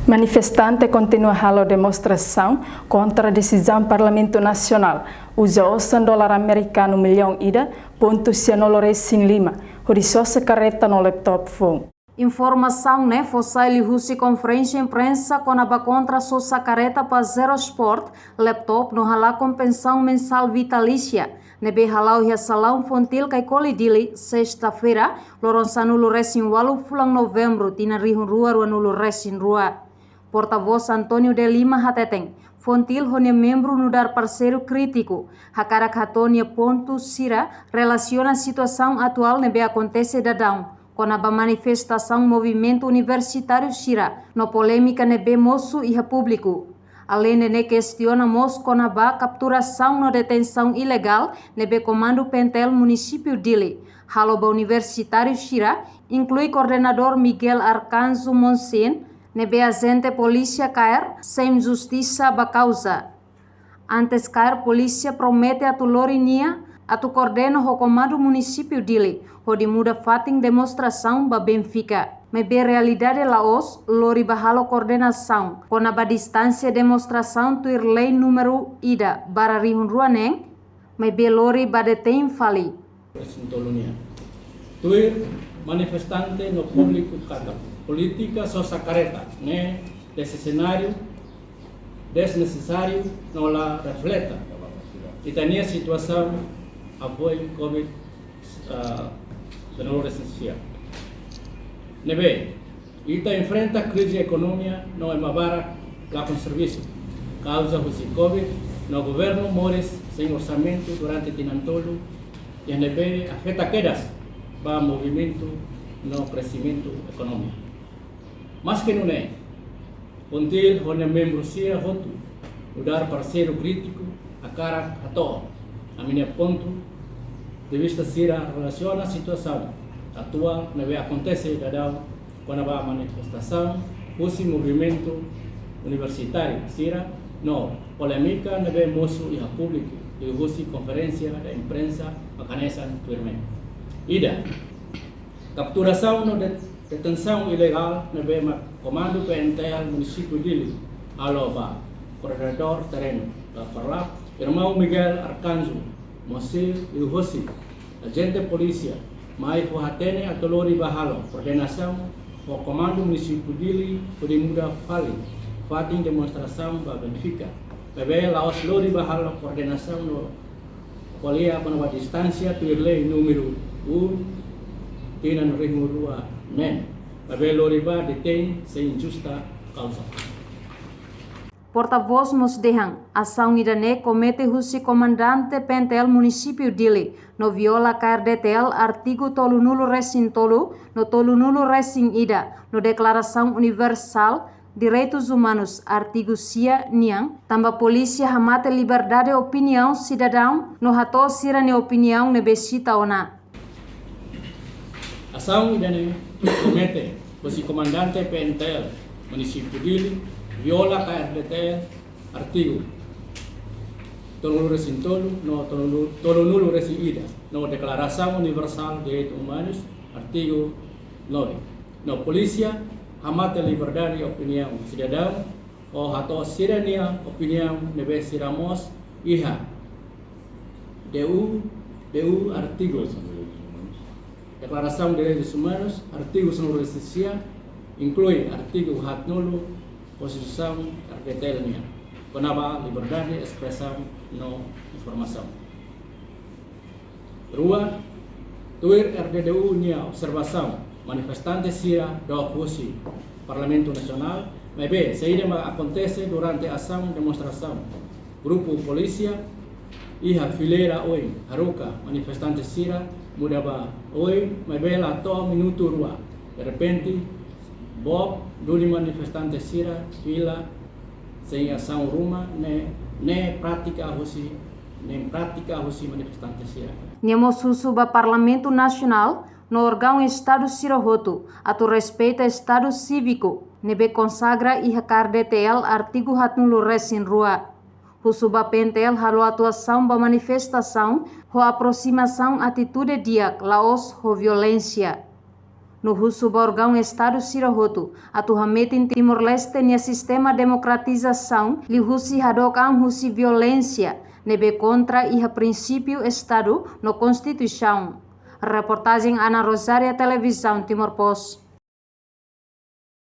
Manifestante continua a demonstração contra a decisão do Parlamento Nacional. Usa $100 americano milhão ida, ponto se anolores em Lima. Horizonte carreta no laptop phone. Informação, né? Fossai Russi conferência imprensa com a contra sua careta para Zero Sport, laptop no halá com pensão mensal vitalícia. Nebe halau e salão fontil kai colidili sexta-feira, Loronçano Luresin Walu fulang novembro, tina rihun rua ruanulu resin rua. Porta-voz Antônio de Lima Hateteng, fontil honia membro nudar parceiro crítico, hakarak hatonia ponto sira relaciona a situação atual nebe acontece dadão, com a manifestação movimento universitário sira, no polêmica nebe moço e público. Além de questionamos com a capturação na detenção ilegal nebe comando Pentel município Dili. Haloba universitário Shira inclui coordenador Miguel Arcanzo Monsin, nebe agente polícia cair sem justiça ba causa. Antes cair polícia promete a tu lorinia a tu coordena o comando município Dili, onde muda fating demonstração ba Benfica. Mebe realidade laos lori bahalo coordenação, com a distância demonstração tuir lei número ida bararihun ruaneng, mebe lori badetém fali. Tuir manifestante no público kata política sosa careta, né, desse cenário desnecessário não la refleta. E tania situação apoio Covid-19 essencial. Nebe, ita enfrenta a crise econômica não é mabara lá com serviço. Causa o Covid, no governo mores sem orçamento durante tinantolo e nebe afeta quedas para movimento no crescimento econômico. Mas que não é, onde o membro sia roto, o dar parceiro crítico a cara a toa. A minha ponto de vista sira relaciona a situação atual nebe acontece dadau quando a manifestação esse movimento universitário sira no polêmica nebe moço e a público e esse conferência da imprensa macanesan firme ida capturação no detenção ilegal nebe comando PNTL município Dili aloba coordenador terreno da Parlap irmão Miguel Arcanzo Mosil e Hossi agente polícia mai fuhatene atolori bahalo coordenação o comando município Dili pode muda fali fating demonstração ba Benfica bebe laos lori bahalo coordenação no polia para distância tuirlei número 1 tina no ritmo rua men bebe lori ba detém sem justa causa. Porta-voz Mosdehan, ação irane comete Russi comandante Pentel município Dili, no viola KRDTL artigo tolu nulo resin tolu, no tolu nulo resin ida, no Declaração Universal Direitos Humanos, artigo sia niang, tamba polícia hamate liberdade opinião cidadão, no hato sirane opinião nebesita ona. Ação irane comete Russi comandante Pentel município Dili, viola KRDTL artigo tolu resin tolu no tolu nulo resin ida no Declaração Universal de Direitos Humanos artigo 9 no polícia hamate liberdade opinião cidadão ou hato sirania opinião nebe siramos iha DU artigo Declaração de Direitos Humanos artigo sonoro essencial inclui artigo hatnolo Constituição RDTL-nya, penaba liberdade expressão no informação. Rua, tuir RDDU-nya observação, manifestante sira do oposição, Parlamento Nacional, mebe, seira acontece durante ação demonstração. Grupo polícia, iha fileira oi, haruka, manifestante sira, mudaba oi, mebe la to minuto rua, de repente, Bob, duli manifestante sira, fila, sem ação ruma, ne prática hosi manifestante sira. Nemo susuba Parlamento Nacional, no órgão Estado Sirohoto, a tu respeita Estado Cívico, nebe consagra e KRDTL artigo hatnulo resin rua. Husuba Pentel halo atuação ba manifestação, ho aproximação atitude diak, laos ho violência. no husu borgão Estado Sirahotu, atualmente em Timor-Leste nia sistema democratização, li husi hadokam husi violência, nebe contra iha princípio Estado no Constituição. Reportagem Ana Rosária, Televisão Timor Post.